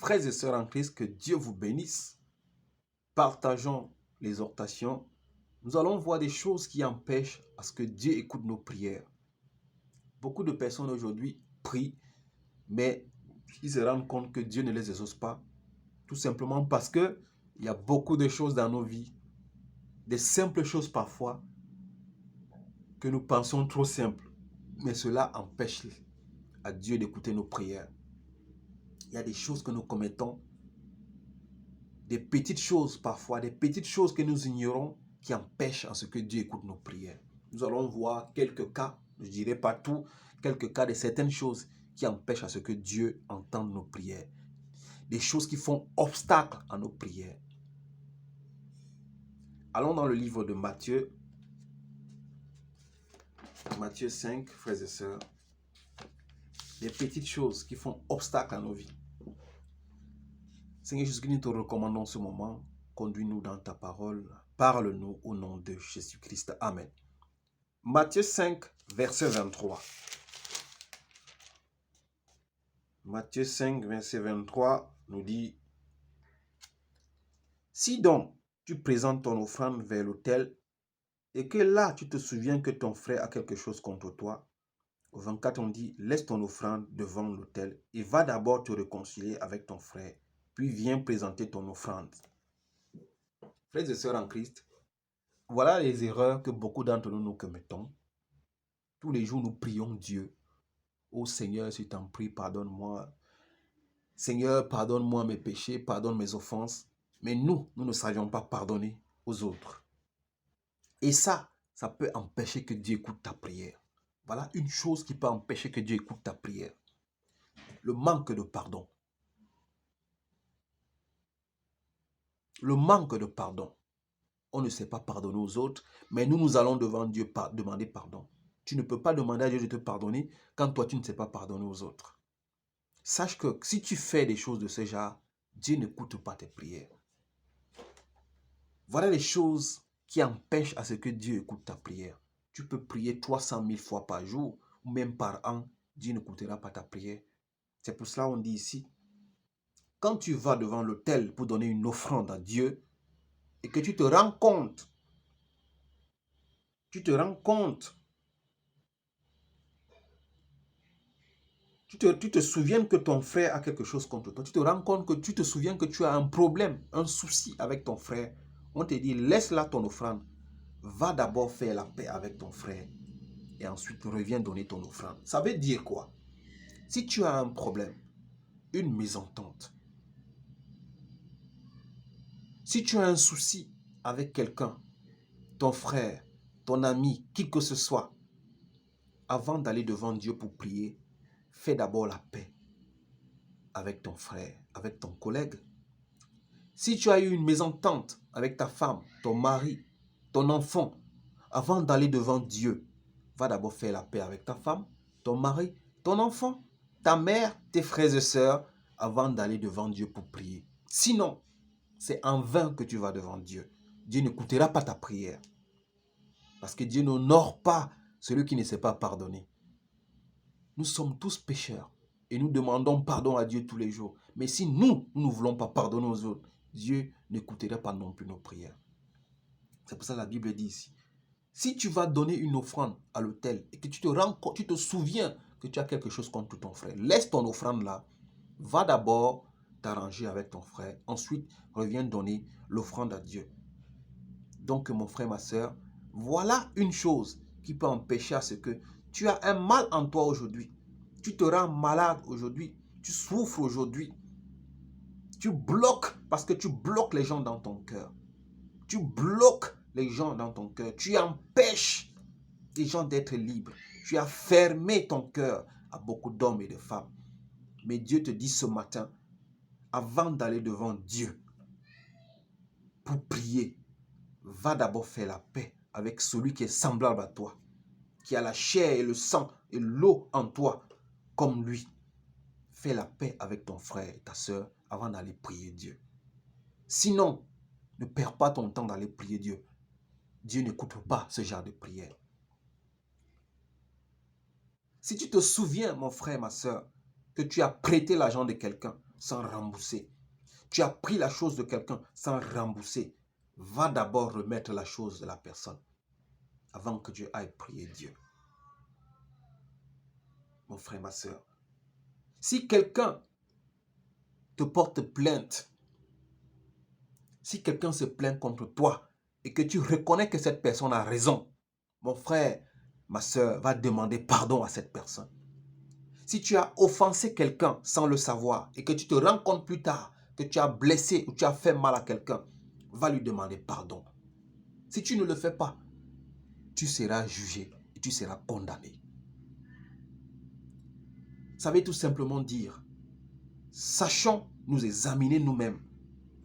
Frères et sœurs en Christ, que Dieu vous bénisse. Partageons l'exhortation. Nous allons voir des choses qui empêchent à ce que Dieu écoute nos prières. Beaucoup de personnes aujourd'hui prient, mais ils se rendent compte que Dieu ne les exauce pas. Tout simplement parce qu'il y a beaucoup de choses dans nos vies, des simples choses parfois, que nous pensons trop simples. Mais cela empêche à Dieu d'écouter nos prières. Il y a des choses que nous commettons, des petites choses parfois, des petites choses que nous ignorons qui empêchent à ce que Dieu écoute nos prières. Nous allons voir quelques cas, je ne dirai pas tout, quelques cas de certaines choses qui empêchent à ce que Dieu entende nos prières. Des choses qui font obstacle à nos prières. Allons dans le livre de Matthieu. Matthieu 5, frères et sœurs. Des petites choses qui font obstacle à nos vies. Seigneur Jésus-Christ, nous te recommandons ce moment. Conduis-nous dans ta parole. Parle-nous au nom de Jésus-Christ. Amen. Matthieu 5, verset 23. Matthieu 5, verset 23 nous dit: Si donc tu présentes ton offrande vers l'autel et que là tu te souviens que ton frère a quelque chose contre toi, au 24 on dit: laisse ton offrande devant l'autel et va d'abord te réconcilier avec ton frère, puis viens présenter ton offrande. Frères et sœurs en Christ, voilà les erreurs que beaucoup d'entre nous commettons. Tous les jours nous prions Dieu: ô Seigneur, si t'en prie, pardonne-moi. Seigneur, pardonne-moi mes péchés, pardonne mes offenses. Mais nous ne savions pas pardonner aux autres. Et ça peut empêcher que Dieu écoute ta prière. Voilà une chose qui peut empêcher que Dieu écoute ta prière. Le manque de pardon. Le manque de pardon. On ne sait pas pardonner aux autres, mais nous allons devant Dieu demander pardon. Tu ne peux pas demander à Dieu de te pardonner quand toi tu ne sais pas pardonner aux autres. Sache que si tu fais des choses de ce genre, Dieu n'écoute pas tes prières. Voilà les choses qui empêchent à ce que Dieu écoute ta prière. Tu peux prier 300 000 fois par jour ou même par an, Dieu n'écoutera pas ta prière. C'est pour cela qu'on dit ici, quand tu vas devant l'autel pour donner une offrande à Dieu et que tu te rends compte, tu te souviens que ton frère a quelque chose contre toi, tu te rends compte que tu te souviens que tu as un problème, un souci avec ton frère, on te dit: laisse là ton offrande, va d'abord faire la paix avec ton frère et ensuite reviens donner ton offrande. Ça veut dire quoi? Si tu as un problème, une mésentente, si tu as un souci avec quelqu'un, ton frère, ton ami, qui que ce soit, avant d'aller devant Dieu pour prier, fais d'abord la paix avec ton frère, avec ton collègue. Si tu as eu une mésentente avec ta femme, ton mari, ton enfant, avant d'aller devant Dieu, va d'abord faire la paix avec ta femme, ton mari, ton enfant, ta mère, tes frères et sœurs, avant d'aller devant Dieu pour prier. Sinon, c'est en vain que tu vas devant Dieu. Dieu n'écoutera pas ta prière. Parce que Dieu n'honore pas celui qui ne sait pas pardonner. Nous sommes tous pécheurs et nous demandons pardon à Dieu tous les jours. Mais si nous ne voulons pas pardonner aux autres, Dieu n'écoutera pas non plus nos prières. C'est pour ça que la Bible dit ici: si tu vas donner une offrande à l'autel et que tu te souviens que tu as quelque chose contre ton frère, laisse ton offrande là, va d'abord t'arranger avec ton frère, ensuite reviens donner l'offrande à Dieu. Donc mon frère, ma soeur, voilà une chose qui peut empêcher à ce que tu as un mal en toi aujourd'hui, tu te rends malade aujourd'hui, tu souffres aujourd'hui, tu bloques parce que tu bloques les gens dans ton cœur. Tu bloques les gens dans ton cœur. Tu empêches les gens d'être libres. Tu as fermé ton cœur à beaucoup d'hommes et de femmes. Mais Dieu te dit ce matin, avant d'aller devant Dieu pour prier, va d'abord faire la paix avec celui qui est semblable à toi, qui a la chair et le sang et l'eau en toi comme lui. Fais la paix avec ton frère et ta soeur avant d'aller prier Dieu. Sinon, ne perds pas ton temps d'aller prier Dieu. Dieu n'écoute pas ce genre de prière. Si tu te souviens, mon frère, ma soeur, que tu as prêté l'argent de quelqu'un, sans rembourser. Tu as pris la chose de quelqu'un sans rembourser. Va d'abord remettre la chose de la personne avant que tu ailles prier Dieu. Mon frère, ma soeur, si quelqu'un te porte plainte, si quelqu'un se plaint contre toi et que tu reconnais que cette personne a raison, mon frère, ma soeur, va demander pardon à cette personne. Si tu as offensé quelqu'un sans le savoir et que tu te rends compte plus tard que tu as blessé ou tu as fait mal à quelqu'un, va lui demander pardon. Si tu ne le fais pas, tu seras jugé et tu seras condamné. Ça veut tout simplement dire, sachons nous examiner nous-mêmes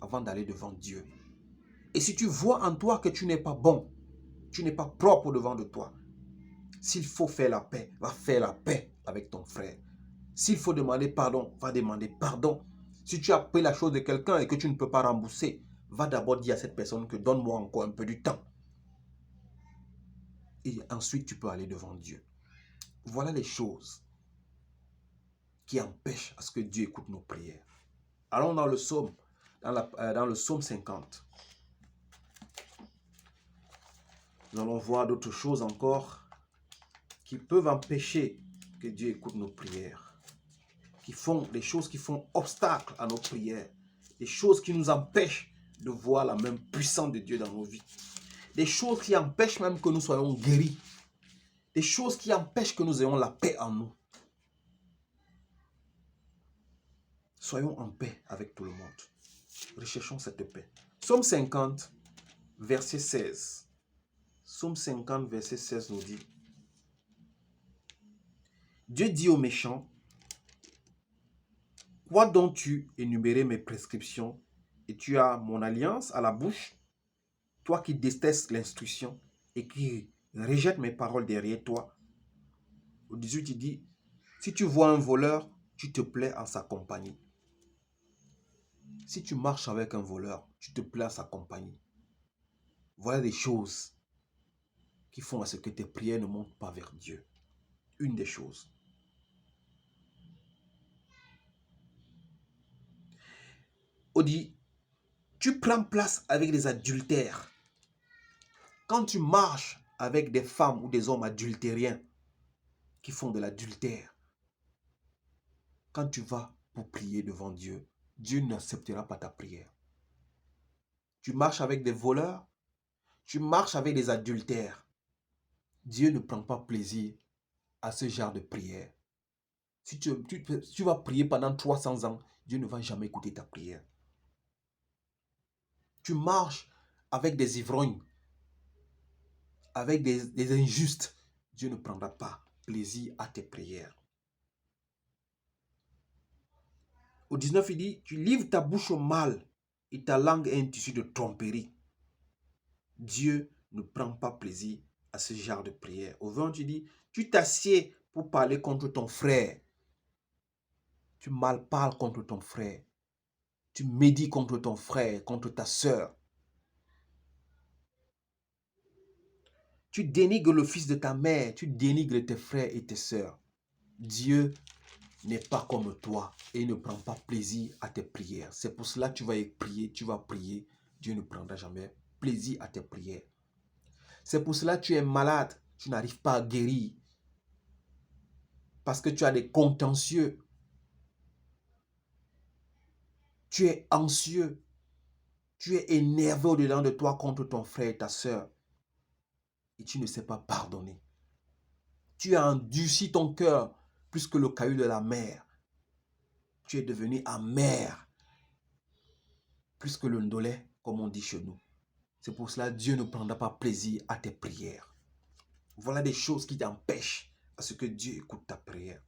avant d'aller devant Dieu. Et si tu vois en toi que tu n'es pas bon, tu n'es pas propre au-devant de toi, s'il faut faire la paix, va faire la paix avec ton frère. S'il faut demander pardon, va demander pardon. Si tu as pris la chose de quelqu'un et que tu ne peux pas rembourser, va d'abord dire à cette personne que donne-moi encore un peu du temps. Et ensuite, tu peux aller devant Dieu. Voilà les choses qui empêchent à ce que Dieu écoute nos prières. Allons dans le psaume, dans le psaume 50. Nous allons voir d'autres choses encore qui peuvent empêcher que Dieu écoute nos prières, des choses qui font obstacle à nos prières, des choses qui nous empêchent de voir la même puissance de Dieu dans nos vies, des choses qui empêchent même que nous soyons guéris, des choses qui empêchent que nous ayons la paix en nous. Soyons en paix avec tout le monde. Recherchons cette paix. Psaume 50, verset 16. Psaume 50, verset 16 nous dit: Dieu dit aux méchants, quoi donc tu énumérer mes prescriptions et tu as mon alliance à la bouche, toi qui détestes l'instruction et qui rejettes mes paroles derrière toi. Au 18, il dit, si tu vois un voleur, tu te plais en sa compagnie. Si tu marches avec un voleur, tu te plais en sa compagnie. Voilà des choses qui font à ce que tes prières ne montent pas vers Dieu. Une des choses. On dit, tu prends place avec des adultères. Quand tu marches avec des femmes ou des hommes adultériens qui font de l'adultère, quand tu vas pour prier devant Dieu, Dieu n'acceptera pas ta prière. Tu marches avec des voleurs, tu marches avec des adultères. Dieu ne prend pas plaisir à ce genre de prière. Si tu vas prier pendant 300 ans, Dieu ne va jamais écouter ta prière. Tu marches avec des ivrognes, avec des injustes, Dieu ne prendra pas plaisir à tes prières. Au 19, il dit, tu livres ta bouche au mal et ta langue est un tissu de tromperie. Dieu ne prend pas plaisir à ce genre de prière. Au 20, tu dis, tu t'assieds pour parler contre ton frère. Tu mal parles contre ton frère. Tu médis contre ton frère, contre ta sœur. Tu dénigres le fils de ta mère, tu dénigres tes frères et tes sœurs. Dieu n'est pas comme toi et il ne prend pas plaisir à tes prières. C'est pour cela que tu vas prier. Dieu ne prendra jamais plaisir à tes prières. C'est pour cela que tu es malade, tu n'arrives pas à guérir. Parce que tu as des contentieux. Tu es anxieux. Tu es énervé au-dedans de toi contre ton frère et ta sœur. Et tu ne sais pas pardonner. Tu as endurci ton cœur plus que le caillou de la mer. Tu es devenu amer plus que le ndolé, comme on dit chez nous. C'est pour cela que Dieu ne prendra pas plaisir à tes prières. Voilà des choses qui t'empêchent à ce que Dieu écoute ta prière.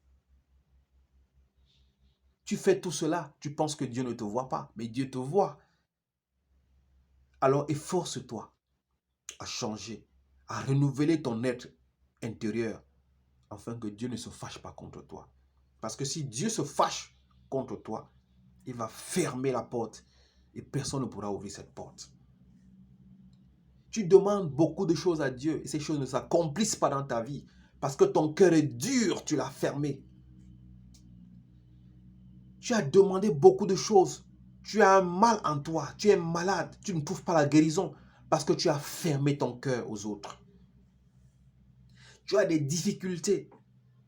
Tu fais tout cela, tu penses que Dieu ne te voit pas, mais Dieu te voit. Alors efforce-toi à changer, à renouveler ton être intérieur, afin que Dieu ne se fâche pas contre toi. Parce que si Dieu se fâche contre toi, il va fermer la porte et personne ne pourra ouvrir cette porte. Tu demandes beaucoup de choses à Dieu et ces choses ne s'accomplissent pas dans ta vie parce que ton cœur est dur, tu l'as fermé. Tu as demandé beaucoup de choses. Tu as un mal en toi. Tu es malade. Tu ne trouves pas la guérison parce que tu as fermé ton cœur aux autres. Tu as des difficultés.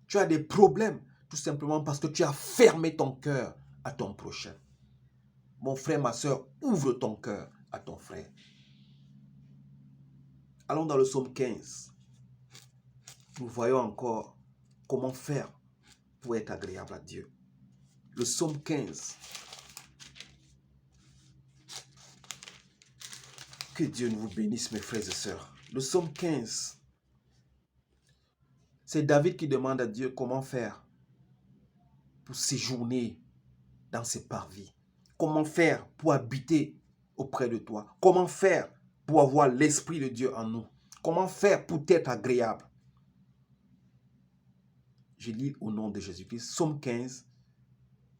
Tu as des problèmes tout simplement parce que tu as fermé ton cœur à ton prochain. Mon frère, ma soeur, ouvre ton cœur à ton frère. Allons dans le psaume 15. Nous voyons encore comment faire pour être agréable à Dieu. Le psaume 15. Que Dieu nous bénisse, mes frères et sœurs. Le psaume 15. C'est David qui demande à Dieu comment faire pour séjourner dans ses parvis. Comment faire pour habiter auprès de toi. Comment faire pour avoir l'Esprit de Dieu en nous. Comment faire pour être agréable. Je lis au nom de Jésus-Christ. Psaume 15.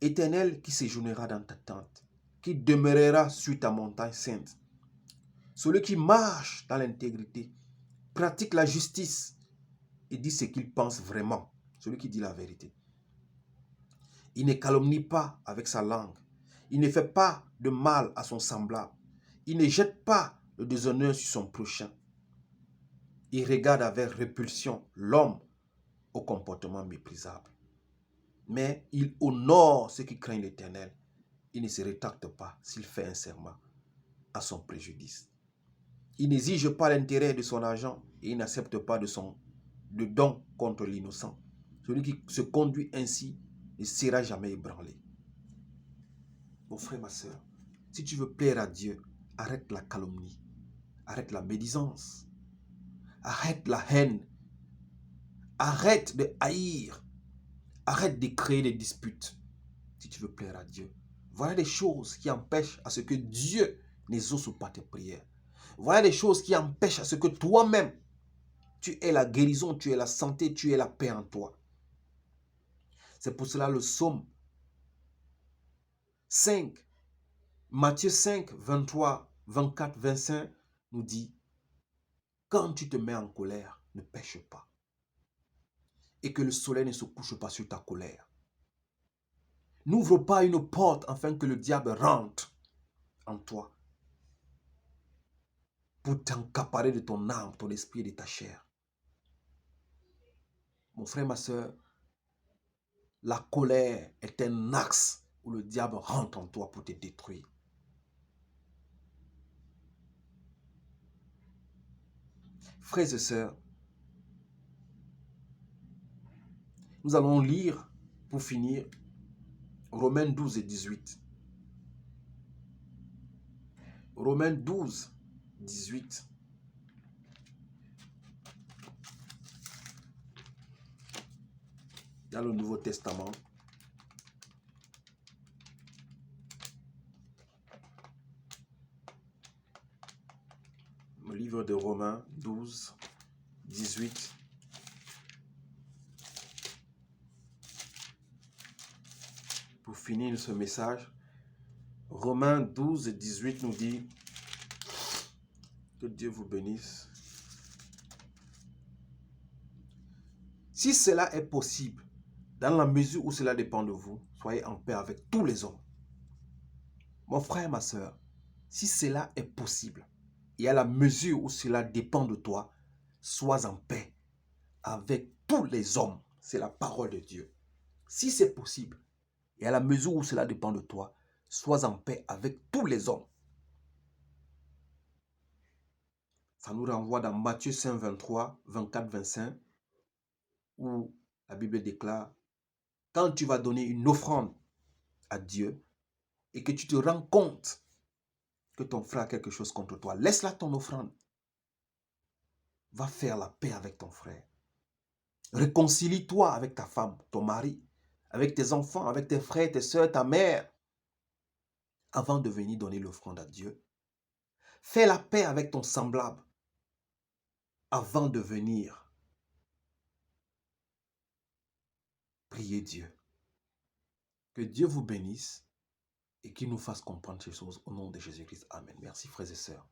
Éternel qui séjournera dans ta tente, qui demeurera sur ta montagne sainte. Celui qui marche dans l'intégrité, pratique la justice et dit ce qu'il pense vraiment. Celui qui dit la vérité. Il ne calomnie pas avec sa langue. Il ne fait pas de mal à son semblable. Il ne jette pas le déshonneur sur son prochain. Il regarde avec répulsion l'homme au comportement méprisable. Mais il honore ceux qui craignent l'Éternel. Il ne se rétracte pas s'il fait un serment à son préjudice. Il n'exige pas l'intérêt de son argent et il n'accepte pas de don contre l'innocent. Celui qui se conduit ainsi ne sera jamais ébranlé. Mon frère, ma soeur, si tu veux plaire à Dieu, arrête la calomnie, arrête la médisance, arrête la haine, arrête de haïr, arrête de créer des disputes. Si tu veux plaire à Dieu, voilà des choses qui empêchent à ce que Dieu n'exauce pas tes prières. Voilà des choses qui empêchent à ce que toi-même, tu aies la guérison, tu aies la santé, tu aies la paix en toi. C'est pour cela le psaume 5, Matthieu 5, 23, 24, 25 nous dit, quand tu te mets en colère, ne pêche pas. Et que le soleil ne se couche pas sur ta colère. N'ouvre pas une porte afin que le diable rentre en toi pour t'accaparer de ton âme, ton esprit et de ta chair. Mon frère, ma soeur, la colère est un axe où le diable rentre en toi pour te détruire. Frères et sœurs, nous allons lire, pour finir, Romains 12 et 18. Romains 12, 18. Dans le Nouveau Testament. Le livre de Romains 12, 18. Pour finir ce message, Romains 12, 18 nous dit que Dieu vous bénisse. Si cela est possible, dans la mesure où cela dépend de vous, soyez en paix avec tous les hommes. Mon frère, ma soeur, si cela est possible, et à la mesure où cela dépend de toi, sois en paix avec tous les hommes. C'est la parole de Dieu. Si c'est possible, et à la mesure où cela dépend de toi, sois en paix avec tous les hommes. Ça nous renvoie dans Matthieu 5, 23, 24, 25, où la Bible déclare, quand tu vas donner une offrande à Dieu et que tu te rends compte que ton frère a quelque chose contre toi, laisse-la ton offrande. Va faire la paix avec ton frère. Réconcilie-toi avec ta femme, ton mari, avec tes enfants, avec tes frères, tes soeurs, ta mère, avant de venir donner l'offrande à Dieu. Fais la paix avec ton semblable avant de venir prier Dieu. Que Dieu vous bénisse et qu'il nous fasse comprendre ces choses au nom de Jésus-Christ. Amen. Merci frères et sœurs.